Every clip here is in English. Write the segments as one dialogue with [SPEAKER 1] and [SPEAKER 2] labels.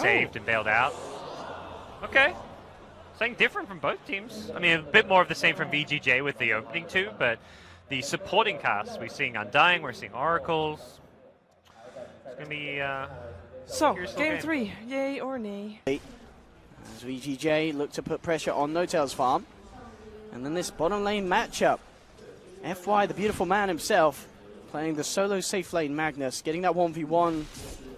[SPEAKER 1] saved and bailed out. Okay. Something different from both teams. I mean, a bit more of the same from VG.J with the opening two, but the supporting cast, we're seeing Undying, we're seeing Oracles. It's going to be
[SPEAKER 2] so, game 3, yay or nay?
[SPEAKER 3] As VG.J look to put pressure on No-Tail's farm. And then this bottom lane matchup. FY, the beautiful man himself, playing the solo safe lane Magnus, getting that 1v1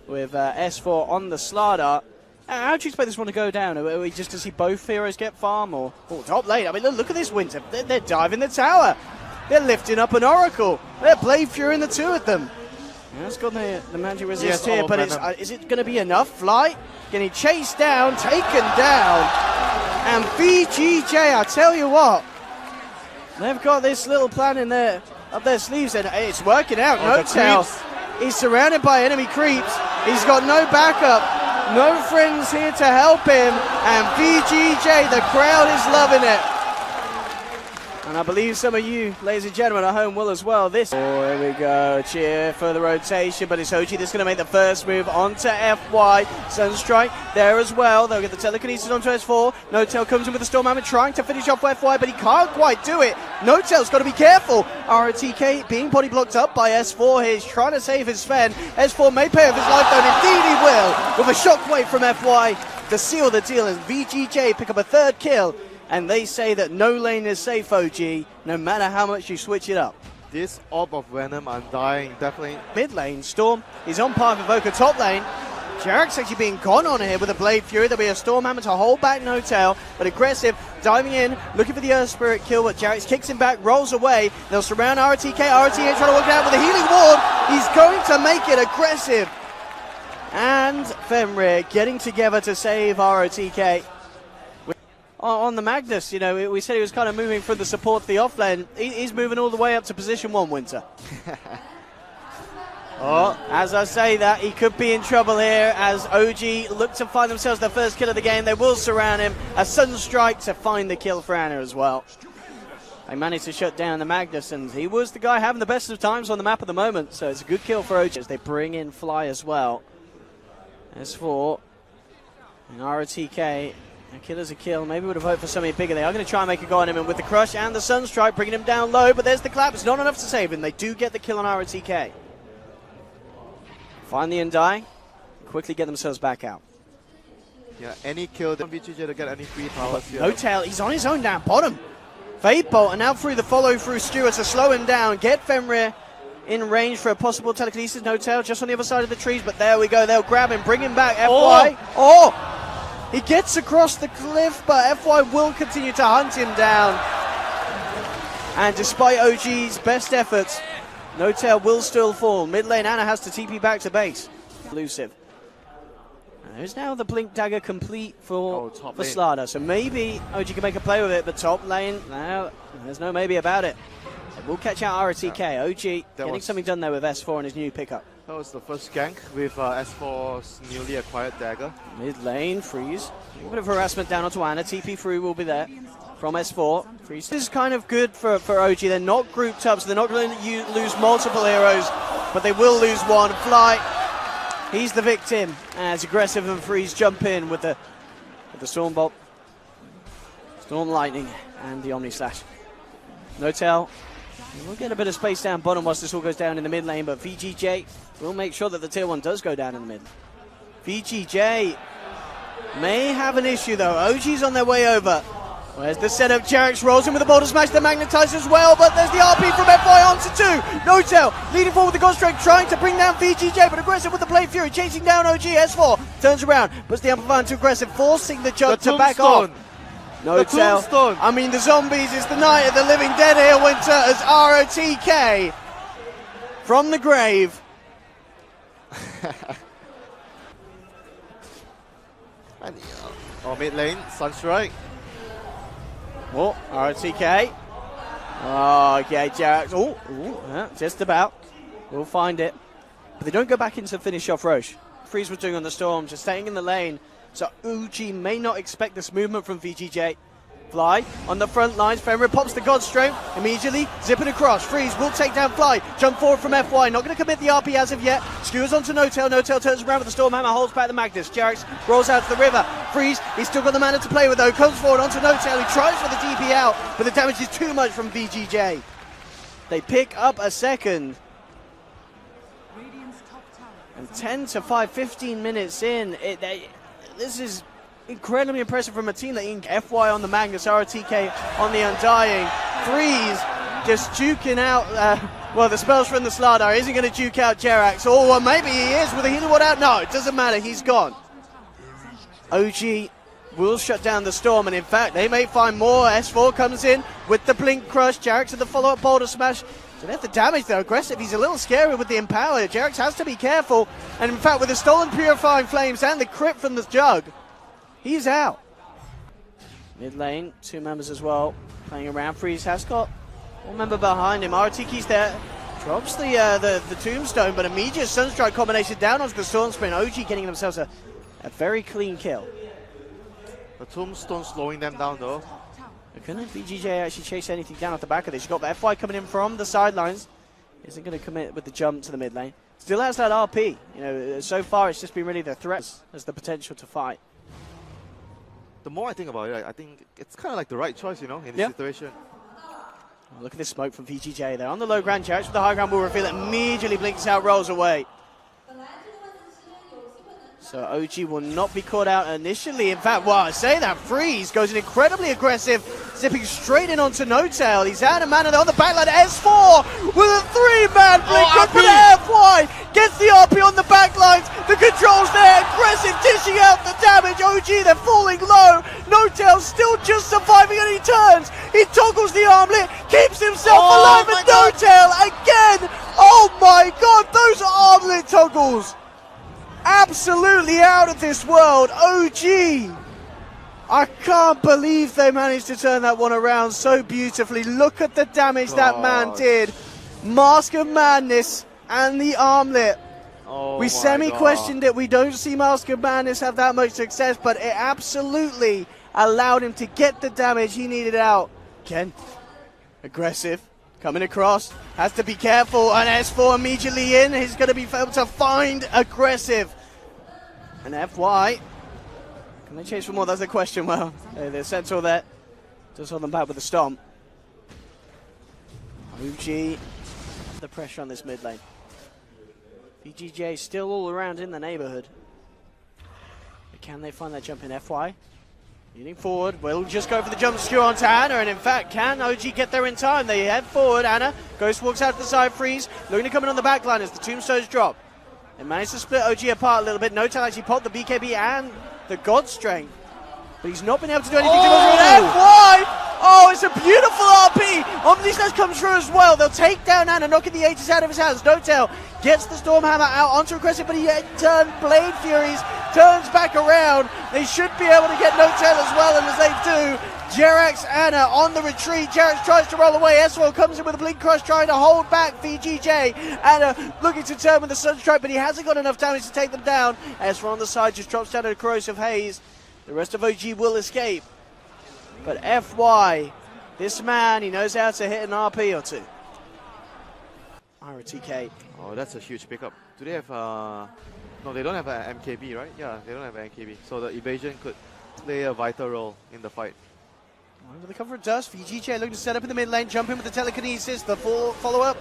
[SPEAKER 3] with S4 on the StarLadder. How do you expect this one to go down? Are we just to see both heroes get farm? Or top lane? I mean, look at this Winter. They're diving the tower. They're lifting up an Oracle. They're Blade Fury in the two of them. Yeah, it's got the magic resist here, but is it going to be enough? Flight getting chased down, taken down. And VG.J, I tell you what, they've got this little plan in there up their sleeves, and it's working out. No-Tail, he's surrounded by enemy creeps. He's got no backup, no friends here to help him, and VG.J, the crowd is loving it. And I believe some of you, ladies and gentlemen, at home will as well. Here we go. Cheer for the rotation, but it's OG that's going to make the first move onto FY. Sunstrike there as well. They'll get the telekinesis onto S4. No-Tail comes in with the Storm Hammer, trying to finish off FY, but he can't quite do it. No-Tail's got to be careful. ROTK being body blocked up by S4 here. He's trying to save his Sven. S4 may pay off his life, though. Indeed he will, with a shockwave from FY to seal the deal as VG.J pick up a third kill. And they say that no lane is safe, OG, no matter how much you switch it up.
[SPEAKER 4] This Orb of Venom, Undying, definitely.
[SPEAKER 3] Mid lane, Storm is on par with Evoker top lane. Jarek's actually being gone on here with a Blade Fury. There'll be a Storm Hammer to hold back No-Tail, but aggressive, diving in, looking for the Earth Spirit kill, but Jarek kicks him back, rolls away. They'll surround RTK. RTK trying to work it out with a healing ward. He's going to make it aggressive. And Fenrir getting together to save ROTK. On the Magnus, you know, we said he was kind of moving from the support to the offlane. He's moving all the way up to position 1, Winter. As I say that, he could be in trouble here as OG look to find themselves their first kill of the game. They will surround him. A Sunstrike to find the kill for Anna as well. They managed to shut down the Magnus, and he was the guy having the best of times on the map at the moment. So it's a good kill for OG as they bring in Fly as well. S4 and ROTK. A killer's a kill. Maybe would have hoped for something bigger. They are going to try and make a go on him, and with the crush and the Sunstrike bringing him down low, but there's the clap. It's not enough to save him. They do get the kill on ROTK. Find the Undying. Quickly get themselves back out.
[SPEAKER 4] Yeah, any kill that VG.J to get any free towers.
[SPEAKER 3] No-Tail, he's on his own down bottom. Fade Bolt, and now through the follow-through Stewart to slow him down. Get Fenrir in range for a possible telekinesis. No-Tail just on the other side of the trees, but there we go. They'll grab him, bring him back. FY. He gets across the cliff, but FY will continue to hunt him down. And despite OG's best efforts, No-Tail will still fall. Mid lane, Anna has to TP back to base. Elusive. And there's now the Blink Dagger complete for StarLadder. So maybe OG can make a play with it, but top lane, now there's no maybe about it. It will catch out RTK. OG getting something done there with S4 and his new pickup.
[SPEAKER 4] That was the first gank with S4's newly acquired dagger.
[SPEAKER 3] Mid lane, freeze. A bit of harassment down onto Anna. TP through will be there from S4. Freeze. This is kind of good for OG. They're not grouped up, so they're not going to lose multiple heroes, but they will lose one. Fly, he's the victim as Aggressive and Freeze jump in with the Storm Bolt, Storm Lightning, and the Omni Slash. No-Tail. We'll get a bit of space down bottom whilst this all goes down in the mid lane, but VG.J will make sure that the tier 1 does go down in the mid. VG.J may have an issue though. OG's on their way over. Where's the setup? Jarex rolls in with the Boulder Smash, the Magnetize as well, but there's the RP from FY onto 2. No-Tail leading forward with the God Strike, trying to bring down VG.J, but Aggressive with the Blade Fury, chasing down OG. S4 turns around, puts the Amplifier into Aggressive, forcing the jump to back off. No-Tail. I mean, the zombies is the night of the living dead here, Winter, as ROTK from the grave.
[SPEAKER 4] Mid lane, Sunstrike.
[SPEAKER 3] ROTK. Okay, Jarex. Just about. We'll find it. But they don't go back into finish off Roche. Freeze was doing on the Storm, just staying in the lane. So OG may not expect this movement from VG.J. Fly on the front lines. Fenrir pops the God Strength. Immediately zipping across. Freeze will take down Fly. Jump forward from FY. Not going to commit the RP as of yet. Skewers onto No-Tail. No-Tail turns around with the Stormhammer. Holds back the Magnus. Jarex rolls out to the river. Freeze. He's still got the mana to play with though. Comes forward onto No-Tail. He tries for the DP out. But the damage is too much from VG.J. They pick up a second. And 10 to 5, 15 minutes in. This is incredibly impressive from a team that can FY on the Magnus, RTK on the Undying. Freeze just juking out, well, the spells from the StarLadder isn't going to juke out Jarex. Or well, maybe he is with a healing ward out. No, it doesn't matter, he's gone. OG will shut down the Storm, and in fact, they may find more. S4 comes in with the Blink Crush. Jarex at the follow-up Boulder Smash. So they have the damage, they're aggressive. He's a little scary with the Empower. Jarex has to be careful. And in fact, with the stolen Purifying Flames and the crit from the Jug, he's out. Mid lane, 2 members as well, playing around. Freeze has got 1 member behind him. RTK's there. Drops the Tombstone, but immediate Sunstrike combination down onto the Storm Sprint. OG getting themselves a very clean kill.
[SPEAKER 4] The Tombstone slowing them down though.
[SPEAKER 3] Couldn't VG.J actually chase anything down off the back of this? You've got the FY coming in from the sidelines. Isn't going to commit with the jump to the mid lane. Still has that RP. You know, so far it's just been really the threat as the potential to fight.
[SPEAKER 4] The more I think about it, I think it's kind of like the right choice, you know, in this situation.
[SPEAKER 3] Oh, look at this smoke from VG.J there. On the low ground, Jarex with the high ground will reveal it. Immediately blinks out, rolls away. So OG will not be caught out initially. In fact, well, I say that, Freeze goes in incredibly aggressive, zipping straight in onto No-Tail. He's out of mana on the backline. S4 with a 3-man blink. But FY gets the RP on the backlines. The controls there, aggressive, dishing out the damage. OG, they're falling low. No-Tail still just surviving, and he turns. He toggles the armlet, keeps himself alive, and No-Tail again. Oh my god, those armlet toggles. Absolutely out of this world. OG, I can't believe they managed to turn that one around so beautifully. Look at the damage that man did. Mask of Madness and the armlet. We semi-questioned it. We don't see Mask of Madness have that much success, but it absolutely allowed him to get the damage he needed out. Ken, aggressive, coming across, has to be careful, and S4 immediately in. He's going to be able to find aggressive. And FY, can they chase for more? That's the question. Well, the Centaur there just hold them back with the stomp. OG, the pressure on this mid lane. VG.J still all around in the neighborhood. But can they find that jump in FY? Leaning forward, will just go for the jump skew onto Anna, and in fact, can OG get there in time? They head forward, Anna, Ghost walks out to the side, Freeze, looking to come in on the back line as the tombstones drop. They managed to split OG apart a little bit. No-Tail actually popped the BKB and the God Strength, but he's not been able to do anything to FY! Oh, it's a beautiful RP! Omnislash comes through as well. They'll take down Anna, knocking the Aegis out of his hands. No-Tail gets the Stormhammer out onto aggressive, but he turned Blade Furies, turns back around. They should be able to get No-Tail as well, and as they do, Jarex, Anna on the retreat. Jarex tries to roll away. S4 comes in with a Blink Crush, trying to hold back VG.J. Anna looking to turn with the Sunstrike, but he hasn't got enough damage to take them down. S4 on the side just drops down a Corrosive Haze. The rest of OG will escape. But FY, this man, he knows how to hit an RP or two. RTK.
[SPEAKER 4] Oh, that's a huge pickup. Do they have no, they don't have an MKB, right? Yeah, they don't have an MKB. So the evasion could play a vital role in the fight.
[SPEAKER 3] Under the cover of dust, VG.J looking to set up in the mid lane, jump in with the telekinesis, the follow-up,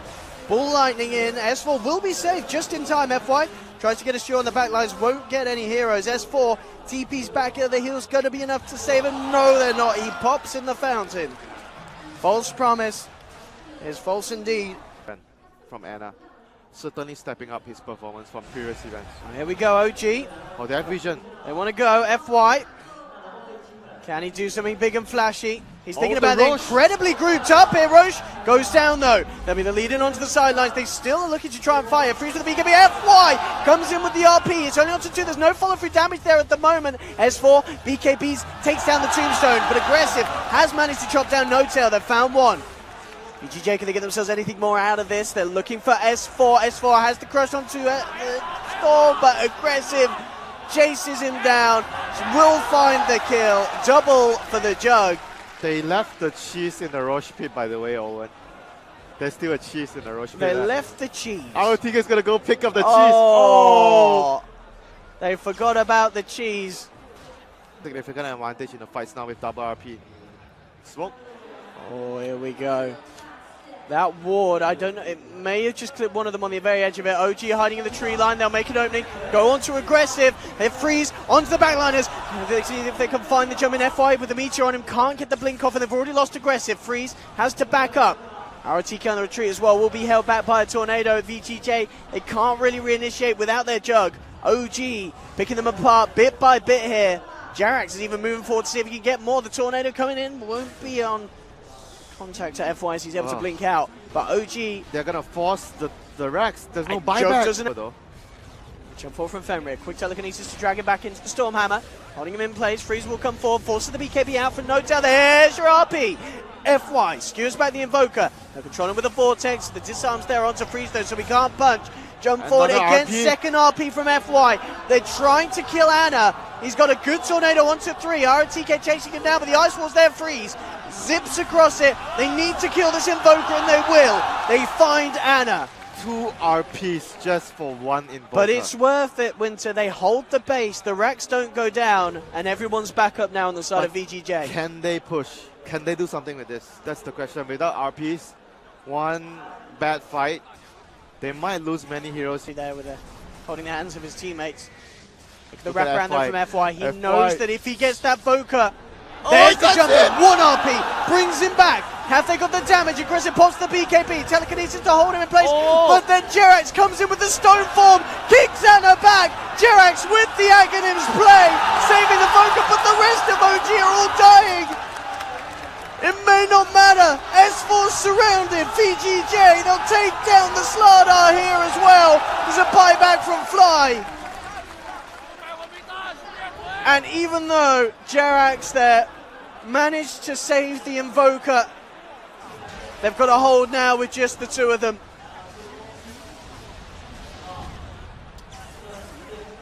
[SPEAKER 3] Bull Lightning in. S4 will be safe just in time. FY tries to get a steal on the back lines, won't get any heroes. S4 TP's back at the heels, going to be enough to save him. No, they're not. He pops in the fountain. False promise is false indeed.
[SPEAKER 4] From Anna, certainly stepping up his performance from previous events.
[SPEAKER 3] Here we go, OG.
[SPEAKER 4] Oh, they have vision.
[SPEAKER 3] They want to go. FY. Can he do something big and flashy? He's thinking about it. Incredibly grouped up here. Roche goes down though. They'll be the lead in onto the sidelines. They still are looking to try and fire. Freeze with the BKB. FY comes in with the RP. It's only on to 2. There's no follow through damage there at the moment. S4, BKBs takes down the tombstone, but aggressive has managed to chop down No-Tail. They've found one. VG.J, can they get themselves anything more out of this? They're looking for S4. S4 has the crush onto Storm, but aggressive chases him down. Will find the kill. Double for the Jug.
[SPEAKER 4] They left the cheese in the Roche pit, by the way, Owen. There's still a cheese in the Roche pit.
[SPEAKER 3] They left the cheese.
[SPEAKER 4] ROTK is going to go pick up the cheese.
[SPEAKER 3] Oh! They forgot about the cheese.
[SPEAKER 4] Significant advantage in the fights now with double RP. Smoke.
[SPEAKER 3] Oh, here we go. That ward, I don't know, it may have just clipped one of them on the very edge of it. OG hiding in the tree line, they'll make an opening, go on to aggressive, they freeze onto the backliners. They see if they can find the jump in FY with the meteor on him, can't get the blink off, and they've already lost aggressive. Freeze has to back up. ROTK on the retreat as well, will be held back by a tornado. VG.J, they can't really reinitiate without their jug. OG picking them apart bit by bit here. Jarax is even moving forward to see if he can get more. The tornado coming in won't be on contact to FY as he's able to blink out. But OG...
[SPEAKER 4] They're going to force the Rex. There's no buyback.
[SPEAKER 3] Though. Jump forward from Fenrir. Quick telekinesis to drag him back into the Stormhammer. Holding him in place. Freeze will come forward. Forces the BKB out for Notel. There's your RP. FY skews back the Invoker. They're controlling with the Vortex. The disarm's there onto Freeze though, so we can't punch. Jump forward again. Second RP from FY. They're trying to kill Anna. He's got a good tornado onto 3. ROTK chasing him down, but the Ice Wall's there. Freeze zips across it. They need to kill this Invoker, and they will. They find Anna.
[SPEAKER 4] 2 RPs just for 1 Invoker.
[SPEAKER 3] But it's worth it, Winter. They hold the base. The Rex don't go down, and everyone's back up now on the side of VG.J.
[SPEAKER 4] Can they push? Can they do something with this? That's the question. Without RPs, one bad fight, they might lose many heroes.
[SPEAKER 3] There with holding the hands of his teammates. The wraparound there from FY. He knows that if he gets that Boca, there's the jump in. 1 RP brings him back. Have they got the damage? Aggressive pops the BKB. Telekinesis to hold him in place. But then Jerax comes in with the stone form. Kicks Anna back. Jerax with the Aghanims play. Saving the Boca, but the rest of OG are all dying. It may not matter. S4 surrounded. VG.J. They'll take down the StarLadder here as well. There's a buyback from Fly. And even though Jerax there managed to save the Invoker, they've got a hold now with just the 2 of them.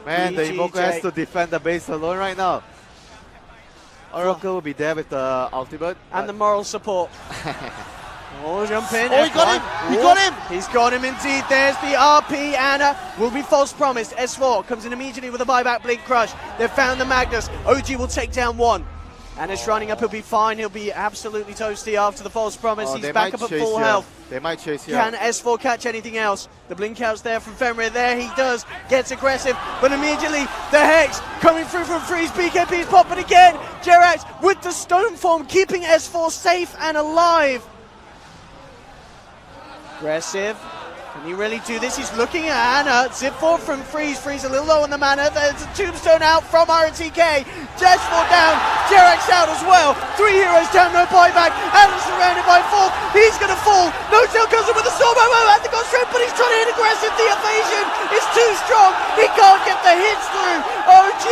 [SPEAKER 4] Man, the Invoker has to defend the base alone right now. Oracle will be there with the ultimate.
[SPEAKER 3] And the moral support. Oh, jump in.
[SPEAKER 4] Oh, he got him! He got him!
[SPEAKER 3] He's got him indeed. There's the RP. Anna will be false promised. S4 comes in immediately with a buyback blink crush. They've found the Magnus. OG will take down 1. Anna's running up. He'll be fine. He'll be absolutely toasty after the false promise. He's back up at full health.
[SPEAKER 4] They might chase you.
[SPEAKER 3] Can S4 catch anything else? The blink out's there from Fenrir. There he does. Gets aggressive. But immediately the Hex coming through from Freeze. BKB's popping again. Jerax with the stone form keeping S4 safe and alive. Aggressive. Can he really do this? He's looking at Anna. Zip forward from Freeze. Freeze a little low on the mana. There's a tombstone out from ROTK. Dashboard down. Jerax out as well. 3 heroes down, no buyback. Anna surrounded by 4. He's going to fall. Notel comes in with a storm. At the gun straight, but he's trying to hit aggressive. The evasion is too strong. He can't get the hits through. OG,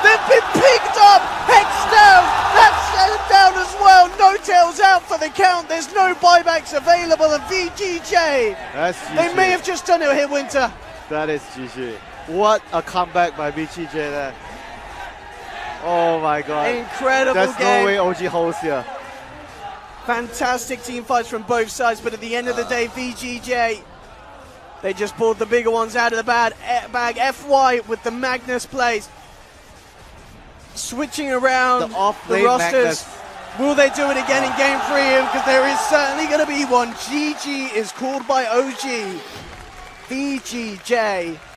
[SPEAKER 3] they've been picked up. Hex down. That's down as well. Notel's out for the count. There's no buybacks available. And VG.J.
[SPEAKER 4] That's GG.
[SPEAKER 3] They may have just done it here, Winter.
[SPEAKER 4] That is GG. What a comeback by VG.J there. Oh my god.
[SPEAKER 3] Incredible
[SPEAKER 4] There's
[SPEAKER 3] game.
[SPEAKER 4] no way OG holds here.
[SPEAKER 3] Fantastic team fights from both sides, but at the end of the day, VG.J, they just pulled the bigger ones out of the bag. FY with the Magnus plays. Switching around the rosters. Magnus. Will they do it again in Game 3? Because there is certainly going to be one. GG is called by OG. VG.J